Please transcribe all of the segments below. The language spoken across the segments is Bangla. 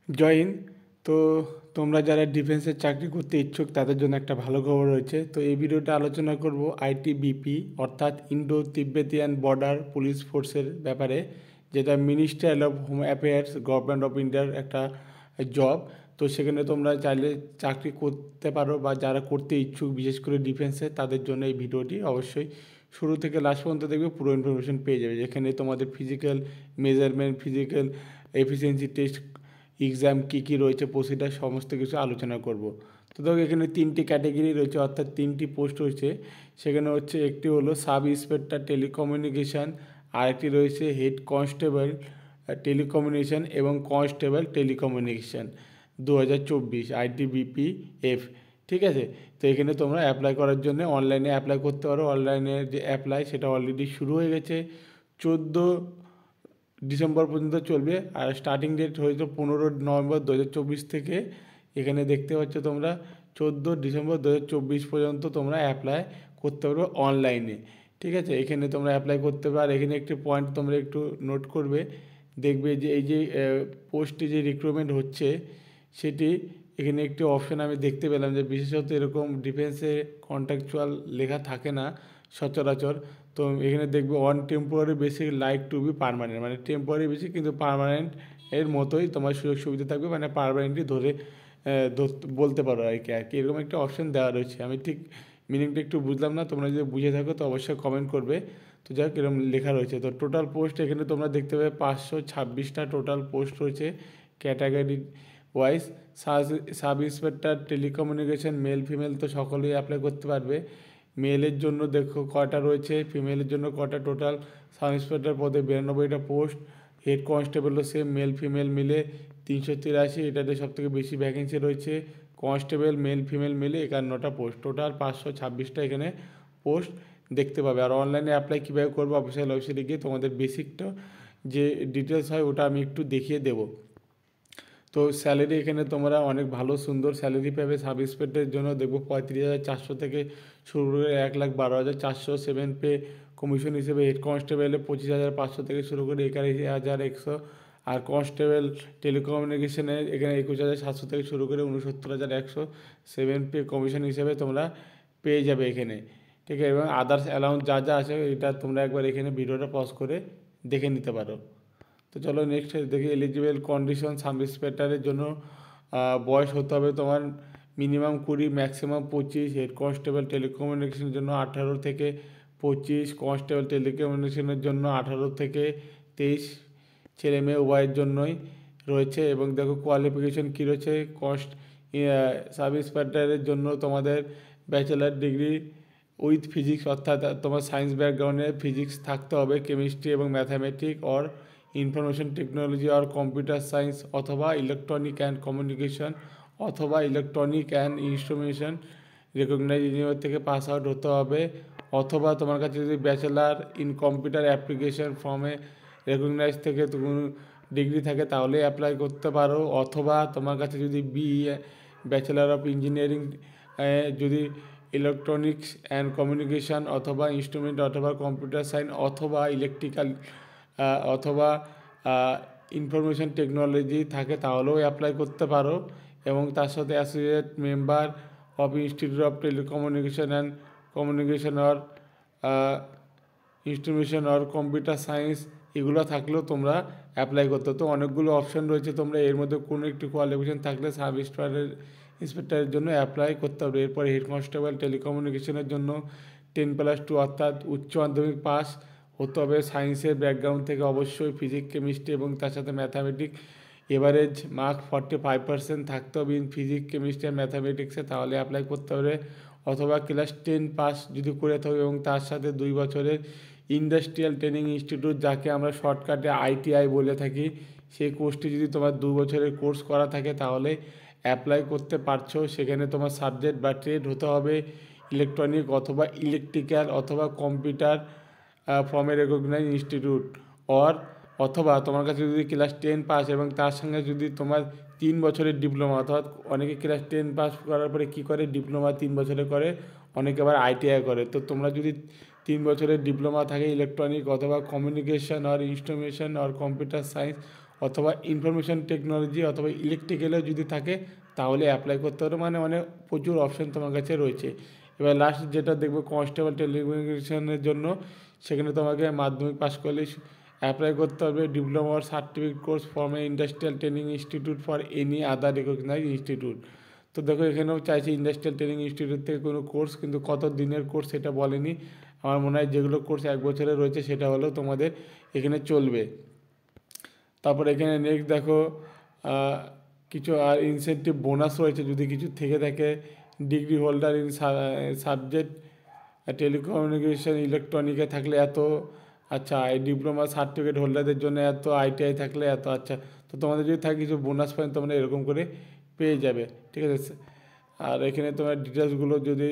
জয় হিন্দ। তো তোমরা যারা ডিফেন্সের চাকরি করতে ইচ্ছুক তাদের জন্য একটা ভালো খবর রয়েছে। তো এই ভিডিওটা আলোচনা করব আইটিবিপি অর্থাৎ ইন্ডো তিব্বেতিয়ান বর্ডার পুলিশ ফোর্সের ব্যাপারে, যেটা ministerial of home affairs government of ইন্ডিয়ার একটা জব। তো সেখানে তোমরা চাইলে চাকরি করতে পারো, বা যারা করতে ইচ্ছুক বিশেষ করে ডিফেন্সে, তাদের জন্য এই ভিডিওটি অবশ্যই শুরু থেকে লাস্ট পর্যন্ত দেখবে, পুরো ইনফরমেশন পেয়ে যাবে। যেখানে তোমাদের physical measurement, physical efficiency test, exam কী কী রয়েছে, প্রসিডার, সমস্ত কিছু আলোচনা করব। তো দেখো এখানে তিনটি ক্যাটাগরি রয়েছে, অর্থাৎ তিনটি পোস্ট রয়েছে। সেখানে হচ্ছে একটি হলো সাব ইন্সপেক্টর টেলিকমিউনিকেশান, আরেকটি রয়েছে হেড কনস্টেবল টেলিকমিউনিকেশান এবং কনস্টেবল টেলিকমিউনিকেশান 2024 আইটিবিপি এফ। ঠিক আছে। তো এখানে তোমরা অ্যাপ্লাই করার জন্য অনলাইনে অ্যাপ্লাই করতে পারো। অনলাইনে যে অ্যাপ্লাই সেটা অলরেডি শুরু হয়ে গেছে, 14 ডিসেম্বর পর্যন্ত চলবে। আর স্টার্টিং ডেট হয়তো 15 নভেম্বর 2024 থেকে। এখানে দেখতে পাচ্ছ তোমরা 14 ডিসেম্বর 2024 পর্যন্ত তোমরা অ্যাপ্লাই করতে পারবে অনলাইনে। ঠিক আছে। এখানে তোমরা অ্যাপ্লাই করতে পারো। এখানে একটি পয়েন্ট তোমরা একটু নোট করবে, দেখবে যে এই যে পোস্টে যে রিক্রুটমেন্ট হচ্ছে সেটি, এখানে একটি অপশান আমি দেখতে পেলাম যে বিশেষত এরকম ডিফেন্সে কন্ট্রাকচুয়াল লেখা থাকে না সচরাচর। তো এখানে দেখবে on temporary basic like to be permanent, মানে টেম্পোরারি বেসিক কিন্তু পার্মানেন্ট এর মতোই তোমার সুযোগ সুবিধা থাকবে, মানে পার্মানেন্টলি বলতে পারো আর কি এরকম একটা অপশান দেওয়া রয়েছে। আমি ঠিক মিনিংটা একটু বুঝলাম না, তোমরা যদি বুঝে থাকো তো অবশ্যই কমেন্ট করবে। তো যাই হোক এরকম লেখা রয়েছে। তো টোটাল পোস্ট এখানে তোমরা দেখতে পাবে 526টা টোটাল পোস্ট রয়েছে category wise. Sub inspector telecommunication male female তো সকলেই অ্যাপ্লাই করতে পারবে। মেলের জন্য দেখো কয়টা রয়েছে, ফিমেলের জন্য কয়টা, টোটাল সাব ইন্সপেক্টর পদে 92টা পোস্ট। হেড কনস্টেবলও সেম, মেল ফিমেল মিলে 383, এটাতে সবথেকে বেশি ভ্যাকেন্সি রয়েছে। কনস্টেবল মেল ফিমেল মিলে 51টা পোস্ট, টোটাল 526টা এখানে পোস্ট দেখতে পাবে। আর অনলাইনে অ্যাপ্লাই কীভাবে করবো, অফিসিয়াল ওয়েবসাইটে গিয়ে তোমাদের বেসিকটা যে ডিটেলস হয় ওটা আমি একটু দেখিয়ে দেবো। তো স্যালারি এখানে তোমরা অনেক ভালো সুন্দর স্যালারি পাবে। সাব ইন্সপেক্টরের জন্য দেখবো 35,400 থেকে শুরু করে 1,12,400 সেভেন পে কমিশন হিসেবে। হেড কনস্টেবলে 25,500 থেকে শুরু করে 41,100। আর কনস্টেবল টেলিকমিউনিকেশনে এখানে 21,700 থেকে শুরু করে 69,100 সেভেন পে কমিশন হিসেবে তোমরা পেয়ে যাবে এখানে। ঠিক আছে। এবং আদার্স অ্যালাউন্স যা যা আছে এটা তোমরা একবার এখানে ভিডিওটা পজ করে দেখে নিতে পারো। তো চলো নেক্সট দেখি এলিজিবল কন্ডিশন। সাব ইন্সপেক্টরের জন্য বয়স হতে হবে তোমার মিনিমাম 20, ম্যাক্সিমাম 25। হেড কনস্টেবল টেলিকমিউনিকেশনের জন্য 18 থেকে 25, কনস্টেবল টেলিকমিউনিকেশনের জন্য 18 থেকে 23। ছেলে মেয়ে উভয়ের জন্যই রয়েছে। এবং দেখো কোয়ালিফিকেশন কী রয়েছে। সাব ইন্সপেক্টরের জন্য তোমাদের ব্যাচেলার ডিগ্রি উইথ ফিজিক্স, অর্থাৎ তোমার সায়েন্স ব্যাকগ্রাউন্ডে ফিজিক্স থাকতে হবে, কেমিস্ট্রি এবং ম্যাথামেটিক অর ইনফরমেশন টেকনোলজি আর কম্পিউটার সায়েন্স, অথবা ইলেকট্রনিক অ্যান্ড কমিউনিকেশন, অথবা electronic and instrumentation recognise university থেকে পাস আউট হতে হবে। অথবা তোমার কাছে যদি ব্যাচেলার ইন কম্পিউটার অ্যাপ্লিকেশন ফর্মে রেকগনাইজ থেকে কোনো ডিগ্রি থাকে তাহলে অ্যাপ্লাই করতে পারো। অথবা তোমার কাছে যদি ব্যাচেলার অফ ইঞ্জিনিয়ারিং, যদি ইলেকট্রনিক্স অ্যান্ড কমিউনিকেশান অথবা ইনস্ট্রুমেন্ট অথবা কম্পিউটার সায়েন্স অথবা ইলেকট্রিক্যাল অথবা ইনফরমেশন টেকনোলজি থাকে তাহলেও অ্যাপ্লাই করতে পারো। এবং তার সাথে associate member of institute of telecommunication and communication or institution or computer science, এগুলো থাকলেও তোমরা অ্যাপ্লাই করতে। তো অনেকগুলো অপশান রয়েছে, তোমরা এর মধ্যে কোনো একটি কোয়ালিফিকেশান থাকলে সাব ইন্সপেক্টরের জন্য অ্যাপ্লাই করতে হবে। এরপরে হেড কনস্টেবল টেলিকমিউনিকেশনের জন্য 10+2 অর্থাৎ উচ্চ মাধ্যমিক পাস হতে হবে সায়েন্সের ব্যাকগ্রাউন্ড থেকে, অবশ্যই ফিজিক্স কেমিস্ট্রি এবং তার সাথে ম্যাথামেটিক এভারেজ মার্ক 45% থাকতে হবে ইন ফিজিক্স কেমিস্ট্রি আর ম্যাথামেটিক্সে, তাহলে অ্যাপ্লাই করতে হবে। অথবা ক্লাস 10 পাস যদি করে থাকো এবং তার সাথে 2 বছরের ইন্ডাস্ট্রিয়াল ট্রেনিং ইনস্টিটিউট, যাকে আমরা শর্টকাটে আইটিআই বলে থাকি, সেই কোর্সটি যদি তোমার 2 বছরের কোর্স করা থাকে তাহলে অ্যাপ্লাই করতে পারছো। সেখানে তোমার সাবজেক্ট বা ট্রেড হতে হবে ইলেকট্রনিক অথবা ইলেকট্রিক্যাল অথবা computer from a recognise institute অথবা তোমার কাছে যদি ক্লাস 10 পাস এবং তার সঙ্গে যদি তোমার 3 বছরের ডিপ্লোমা, অর্থাৎ অনেকে ক্লাস 10 পাস করার পরে কী করে ডিপ্লোমা 3 বছরে করে, অনেকে আবার আইটিআই করে। তো তোমরা যদি 3 বছরের ডিপ্লোমা থাকে ইলেকট্রনিক অথবা কমিউনিকেশন আর ইনস্ট্রুমেশন আর কম্পিউটার সায়েন্স অথবা ইনফরমেশন টেকনোলজি অথবা ইলেকট্রিক্যালেও যদি থাকে তাহলে অ্যাপ্লাই করতে পারো, মানে অনেক প্রচুর অপশান তোমার কাছে রয়েছে। এবার লাস্ট যেটা দেখবো কনস্টেবল টেলিকমিউনিকেশনের জন্য, সেখানে তোমাকে মাধ্যমিক পাস করলে অ্যাপ্লাই করতে হবে diploma or certificate course from a industrial training institute for any other recognise institute. তো দেখো এখানেও চাইছে ইন্ডাস্ট্রিয়াল ট্রেনিং ইনস্টিটিউট থেকে কোনো কোর্স, কিন্তু কত দিনের কোর্স সেটা বলেনি। আমার মনে হয় যেগুলো কোর্স 1 বছরের রয়েছে সেটা হলেও তোমাদের এখানে চলবে। তারপর এখানে নেক্সট দেখো কিছু আর ইনসেন্টিভ বোনাস রয়েছে যদি কিছু থেকে থাকে। Degree holder in subject telecommunication ইলেকট্রনিকে থাকলে এত, আচ্ছা এই ডিপ্লোমা সার্টিফিকেট হোল্ডারদের জন্য এত, আইটিআই থাকলে এত, আচ্ছা। তো তোমাদের যদি থাকে কিছু বোনাস পয়েন্ট তোমরা এরকম করে পেয়ে যাবে, ঠিক আছে। আর এখানে তোমার ডিটেলসগুলো যদি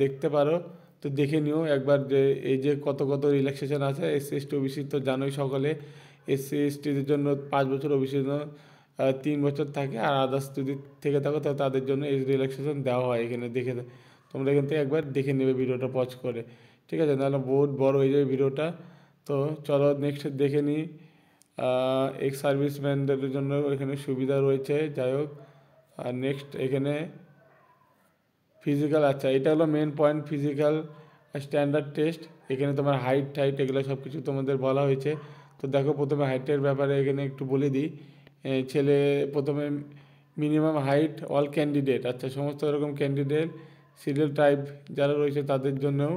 দেখতে পারো তো দেখে নিও একবার, যে এই যে কত কত রিল্যাক্সেশন আছে। এসসি এসটি ওবিসি তো জানোই সকলে, এসসি এসটিদের জন্য 5 বছর, ওবিসির জন্য 3 বছর থাকে, আর আদার্স যদি থেকে থাকো তো তাদের জন্য এই রিল্যাক্সেশন দেওয়া হয়। এখানে দেখে তোমরা এখান থেকে একবার দেখে নেবে ভিডিওটা পজ করে, ঠিক আছে, নাহলে বহুত বড় হয়ে যাবে ভিডিওটা। তো চলো নেক্সট দেখে নিই। এক্স সার্ভিসম্যানদের জন্য এখানে সুবিধা রয়েছে, যাই হোক। আর নেক্সট এখানে ফিজিক্যাল, আচ্ছা এটা হলো main point, physical standard test. এখানে তোমার হাইট টাইট এগুলো সব কিছু তোমাদের বলা হয়েছে। তো দেখো প্রথমে হাইটের ব্যাপারে এখানে একটু বলে দিই। ছেলে প্রথমে মিনিমাম হাইট অল ক্যান্ডিডেট, আচ্ছা সমস্ত রকম ক্যান্ডিডেট, সিরিয়াল টাইপ যারা রয়েছে তাদের জন্যও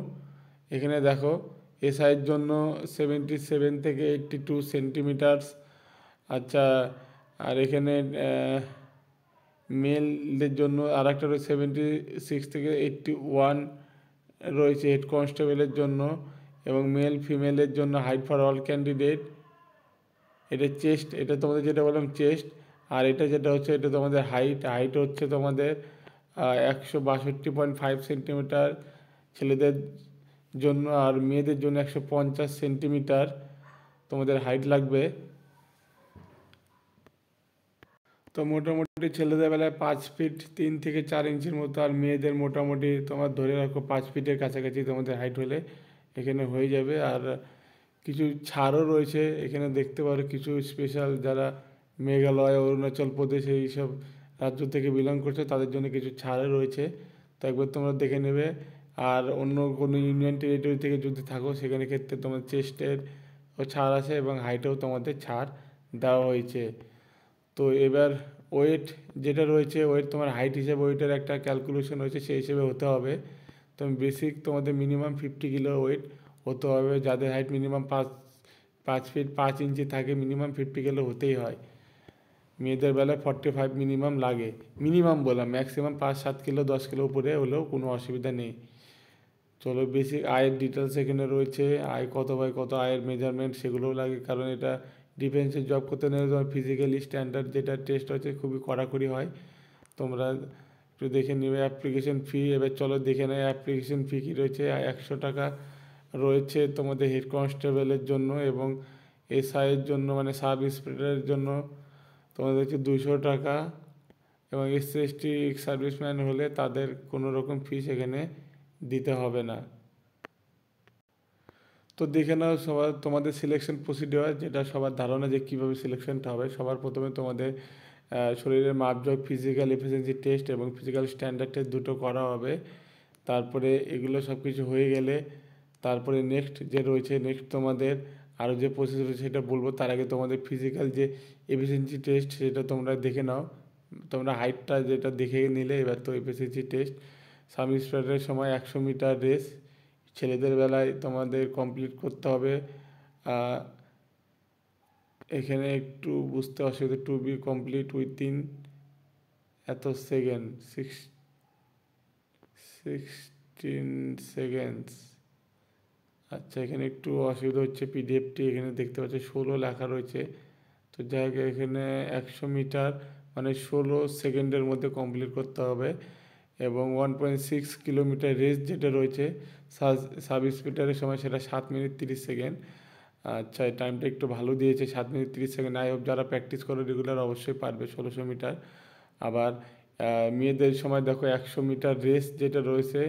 এখানে দেখো এসআইয়ের জন্য 77 থেকে 82 সেন্টিমিটার্স, আচ্ছা। আর এখানে মেলদের জন্য আর একটা রয়েছে 76 থেকে 81 রয়েছে হেড কনস্টেবলের জন্য, এবং মেল ফিমেলের জন্য হাইট ফর অল ক্যান্ডিডেট। এটা চেস্ট, এটা তোমাদের যেটা বললাম চেস্ট। আর এটা যেটা হচ্ছে এটা তোমাদের হাইট হচ্ছে তোমাদের 162.5 সেন্টিমিটার ছেলেদের জন্য, আর মেয়েদের জন্য 150 সেন্টিমিটার তোমাদের হাইট লাগবে। তো মোটামুটি ছেলেদের বেলায় 5 ফিট 3 থেকে 4 ইঞ্চির মতো, আর মেয়েদের মোটামুটি তোমার ধরে রাখো 5 ফিটের কাছাকাছি তোমাদের হাইট হলে এখানে হয়ে যাবে। আর কিছু ছাড়ও রয়েছে এখানে দেখতে পারো, কিছু স্পেশাল যারা মেঘালয়, অরুণাচল প্রদেশ এইসব রাজ্য থেকে বিলং করছে তাদের জন্য কিছু ছাড়ও রয়েছে, তো একবার তোমরা দেখে নেবে। আর অন্য কোনো ইউনিয়ন টেরিটরি থেকে যদি থাকো সেখানে ক্ষেত্রে তোমার চেস্টের ছাড় আছে এবং হাইটেও তোমাদের ছাড় দেওয়া হয়েছে। তো এবার ওয়েট যেটা রয়েছে, ওয়েট তোমার হাইট হিসেবে ওয়েটের একটা ক্যালকুলেশন রয়েছে, সেই হিসেবে হতে হবে। তো বেসিক তোমাদের মিনিমাম 50 কিলো ওয়েট হতে হবে, যাদের হাইট মিনিমাম 5 ফিট 5 ইঞ্চি থাকে মিনিমাম 50 কিলো হতেই হয়। মেয়েদের বেলায় 45 মিনিমাম লাগে, মিনিমাম বললাম, ম্যাক্সিমাম 5-7 কিলো 10 কিলো উপরে হলেও কোনো অসুবিধা নেই। চলো বেসিক আয়ের ডিটেলস এখানে রয়েছে, আয় কত বাই কত, আয়ের মেজারমেন্ট সেগুলোও লাগে, কারণ এটা ডিফেন্সে জব করতে নিলে তোমার ফিজিক্যালি স্ট্যান্ডার্ড যেটা টেস্ট হচ্ছে খুবই কড়াকড়ি হয়, তোমরা একটু দেখে নেবে। অ্যাপ্লিকেশন ফি, এবার চলো দেখে নেয় অ্যাপ্লিকেশন ফি কী রয়েছে। 100 টাকা রয়েছে তোমাদের হেড কনস্টেবলের জন্য, এবং এসআইয়ের জন্য মানে সাব ইন্সপেক্টরের জন্য তোমাদের হচ্ছে 200 টাকা, এবং এসসি এসটি সার্ভিসম্যান হলে তাদের কোনো রকম ফিস এখানে দিতে হবে না। তো দেখে নাও সবার তোমাদের সিলেকশন প্রসিডিওর, যেটা সবার ধারণা যে কীভাবে সিলেকশনটা হবে। সবার প্রথমে তোমাদের শরীরের মাপজোক, ফিজিক্যাল এফিসিয়েন্সি টেস্ট এবং ফিজিক্যাল স্ট্যান্ডার্ড টেস্ট দুটো করা হবে। তারপরে এগুলো সব কিছু হয়ে গেলে তারপরে নেক্সট যে রয়েছে, নেক্সট তোমাদের আরও যে প্রসেস রয়েছে সেটা বলবো। তার আগে তোমাদের ফিজিক্যাল যে এফিসিয়েন্সি টেস্ট সেটা তোমরা দেখে নাও। তোমরা হাইটটা যেটা দেখে নিলে, এবার তো এফিসিয়েন্সি টেস্ট সাব ইন্সপেক্টরের সময় 100 মিটার রেস ছেলেদের বেলায় তোমাদের কমপ্লিট করতে হবে। এখানে একটু বুঝতে অসুবিধা, টু বি কমপ্লিট উইথিন এত সেকেন্ড, 16 সেকেন্ডস। আচ্ছা এখানে একটু অসুবিধা হচ্ছে, পিডিএফটি এখানে দেখতে পাচ্ছি 16 লেখা রয়েছে। তো যাই হোক এখানে 100 মিটার মানে 16 সেকেন্ডের মধ্যে কমপ্লিট করতে হবে, এবং 1.6 কিলোমিটার রেস যেটা রয়েছে সাব স্পিডারের সময় সেটা 7 মিনিট 30 সেকেন্ড। আচ্ছা এই টাইমটা একটু ভালো দিয়েছে, 7 মিনিট 30 সেকেন্ড। আই হোপ যারা প্র্যাকটিস করে রেগুলার অবশ্যই পারবে 1600 মিটার। আবার মেয়েদের সময় দেখো 100 মিটার রেস যেটা রয়েছে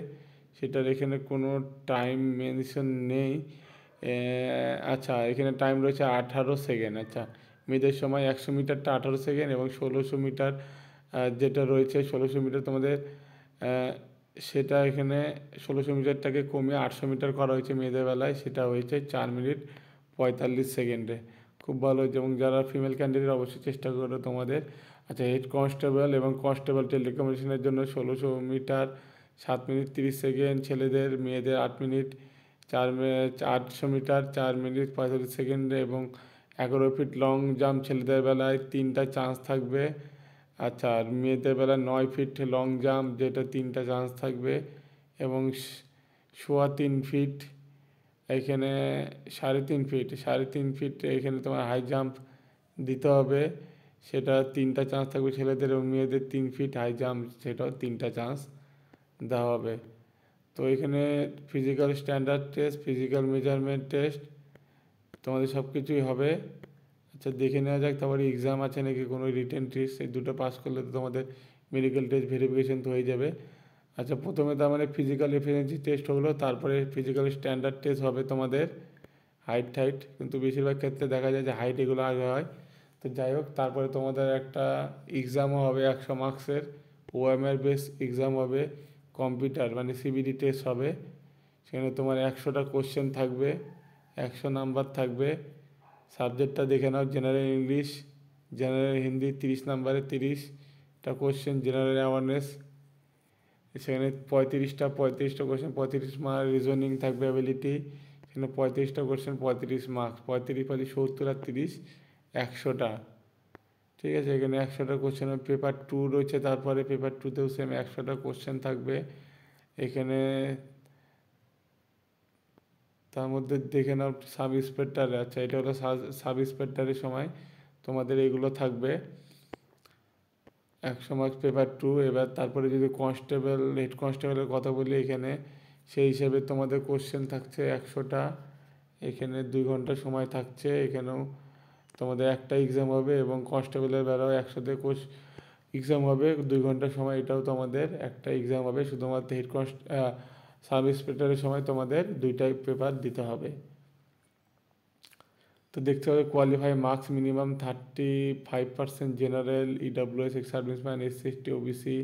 সেটার এখানে কোনো টাইম মেনশন নেই। আচ্ছা এখানে টাইম রয়েছে 18 সেকেন্ড। আচ্ছা মেয়েদের সময় 100 মিটারটা 18 সেকেন্ড এবং 1600 মিটার যেটা রয়েছে 1600 মিটার তোমাদের সেটা এখানে 1600 মিটারটাকে কমিয়ে 800 মিটার করা হয়েছে মেয়েদের বেলায়, সেটা হয়েছে 4 মিনিট 45 সেকেন্ডে। খুব ভালো হয়েছে এবং যারা ফিমেল ক্যান্ডিডেট অবশ্যই চেষ্টা করো তোমাদের। আচ্ছা, হেড কনস্টেবল এবং কনস্টেবল টেলিকমিউনিকেশনের জন্য 1600 মিটার 7 মিনিট 30 সেকেন্ড ছেলেদের, মেয়েদের 8 মিনিট 800 মিটার 4 মিনিট 45 সেকেন্ডে এবং 11 ফিট লং জাম্প ছেলেদের বেলায় 3টা চান্স থাকবে। আচ্ছা, আর মেয়েদের বেলায় 9 ফিট লং জাম্প যেটা 3টা চান্স থাকবে এবং 3.25 ফিট এইখানে 3.5 ফিট এখানে তোমার হাই জাম্প দিতে হবে, সেটা 3টা চান্স থাকবে ছেলেদের, এবং মেয়েদের 3 ফিট হাই জাম্প সেটাও 3টা চান্স দেওয়া হবে। তো এখানে physical standard test, physical measurement test তোমাদের সব কিছুই হবে। আচ্ছা, দেখে নেওয়া যাক তারপরে এক্সাম আছে নাকি কোনো রিটেন টেস্ট, এই দুটো পাস করলে তো তোমাদের মেডিকেল টেস্ট ভেরিফিকেশন তো হয়ে যাবে। আচ্ছা, প্রথমে তার মানে ফিজিক্যাল এফিসিয়েন্সি টেস্ট হলো, তারপরে ফিজিক্যাল স্ট্যান্ডার্ড টেস্ট হবে তোমাদের, হাইট, কিন্তু বেশিরভাগ ক্ষেত্রে দেখা যায় যে হাইট এগুলো আগে হয়। তো যাই হোক, তারপরে তোমাদের একটা এক্সামও হবে 100 মার্কসের, ওএমআর বেস এক্সাম হবে, কম্পিউটার মানে সিবিডি টেস্ট হবে। সেখানে তোমার 100টা কোশ্চেন থাকবে, 100 নাম্বার থাকবে। সাবজেক্টটা দেখে নাও, জেনারেল ইংলিশ, জেনারেল হিন্দি 30 নাম্বারে 30টা কোশ্চেন, জেনারেল অ্যাওয়ারনেস সেখানে 35টা কোশ্চেন 35 মার্ক, রিজনিং থাকবে অ্যাবিলিটি সেখানে 35টা কোশ্চেন 35 মার্কস, 35 70 আর 30 100টা। ঠিক আছে, এখানে 100টা কোশ্চেন। পেপার 2 রয়েছে, তারপরে পেপার 2তেও সেম 100টা কোশ্চেন থাকবে এখানে। তার মধ্যে দেখে নাও সাব ইন্সপেক্টর, আচ্ছা এটা হলো সাব ইন্সপেক্টরের সময় তোমাদের এগুলো থাকবে 100 মার্কস পেপার 2। এবার তারপরে যদি কনস্টেবল হেড কনস্টেবলের কথা বলি, এখানে সেই হিসেবে তোমাদের কোশ্চেন থাকছে 100টা, এখানে 2 ঘন্টা সময় থাকছে। এখানেও তোমাদের একটা এক্সাম হবে এবং কনস্টেবলের বেলাও 100তে এক্সাম হবে 2 ঘন্টা সময়, এটাও তোমাদের একটা এক্সাম হবে। শুধুমাত্র হেড সাব ইন্সপেক্টরের সময় তোমাদের 2টাই পেপার দিতে হবে। তো দেখতে হবে qualify marks minimum 35% general, EWS, ex serviceman, SC ST OBC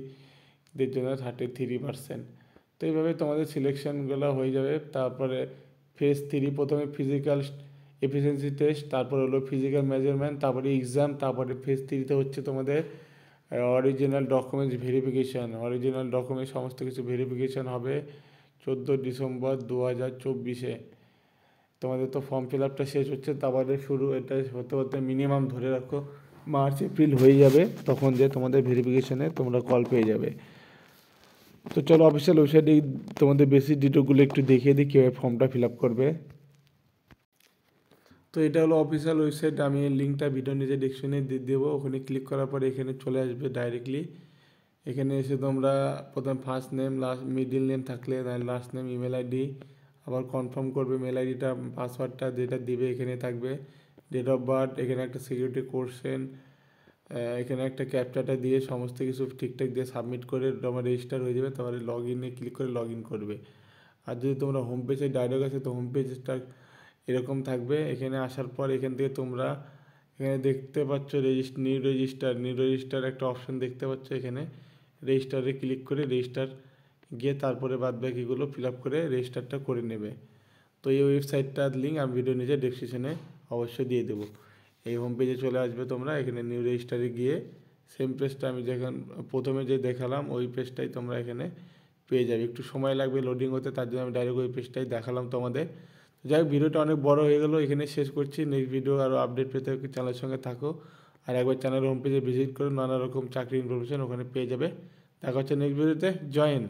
দের জন্য 33%। তো এইভাবে তোমাদের সিলেকশনগুলো হয়ে যাবে। তারপরে ফেজ 3 প্রথমে ফিজিক্যাল এফিসিয়েন্সি টেস্ট, তারপরে হলো ফিজিক্যাল মেজারমেন্ট, তারপরে এক্সাম, তারপরে ফেজ 3তে হচ্ছে তোমাদের original documents verification. Original document সমস্ত কিছু ভেরিফিকেশান হবে 14 ডিসেম্বর 2024-এ। তোমাদের তো ফর্ম ফিল আপটা শেষ হচ্ছে, তারপরে শুরু এটা হতে হতে মিনিমাম ধরে রাখো মার্চ এপ্রিল হয়ে যাবে, তখন যে তোমাদের ভেরিফিকেশানে তোমরা কল পেয়ে যাবে। তো চলো অফিসিয়াল ওয়েবসাইটে তোমাদের বেসিক ডিটেলগুলো একটু দেখিয়ে দিই কীভাবে ফর্মটা ফিল আপ করবে। তো এটা হলো অফিসিয়াল ওয়েবসাইট, আমি লিঙ্কটা ভিডিও নিচে ডিসক্রিপশনে দিয়ে দেবো। ওখানে ক্লিক করার পরে এখানে চলে আসবে ডাইরেক্টলি। এখানে এসে তোমরা প্রথম ফার্স্ট নেম, মিডিল নেম থাকলে লাস্ট নেম, ইমেল আইডি, আবার কনফার্ম করবে মেল আইডিটা, পাসওয়ার্ডটা যেটা দিবে এখানে থাকবে, ডেট অফ বার্থ, এখানে একটা সিকিউরিটি কোশ্চেন, এখানে একটা ক্যাপচাটা দিয়ে সমস্ত কিছু ঠিকঠাক দিয়ে সাবমিট করে তোমার রেজিস্টার হয়ে যাবে। তারপরে লগ ইনে ক্লিক করে লগ ইন করবে। আর যদি তোমরা হোম পেজে ডাইরেক্ট আসে তো হোম পেজটা এরকম থাকবে। এখানে আসার পর এখান থেকে তোমরা এখানে দেখতে পাচ্ছ নিউ রেজিস্টার একটা অপশন দেখতে পাচ্ছ। এখানে রেজিস্টারে ক্লিক করে রেজিস্টার গিয়ে তারপরে বাদ বাকিগুলো ফিল আপ করে রেজিস্টারটা করে নেবে। তো এই ওয়েবসাইটটার লিঙ্ক আমি ভিডিও নিচে ডেসক্রিপশনে অবশ্যই দিয়ে দেবো। এই হোম পেজে চলে আসবে তোমরা, এখানে নিউ রেজিস্টারে গিয়ে সেম পেজটা আমি যেখানে প্রথমে যে দেখালাম ওই পেজটাই তোমরা এখানে পেয়ে যাবে। একটু সময় লাগবে লোডিং হতে, তার জন্য আমি ডাইরেক্ট ওই পেজটাই দেখালাম তোমাদের। যাই হোক, ভিডিওটা অনেক বড় হয়ে গেলো, এখানে শেষ করছি। নেক্সট ভিডিও আরও আপডেট পেতে চ্যানেলের সঙ্গে থাকো, আর একবার চ্যানেলের হোম পেজে ভিজিট করে নানা রকম চাকরি ইনফরমেশন ওখানে পেয়ে যাবে। দেখা হচ্ছে নেক্সট ভিডিওতে। জয়েন।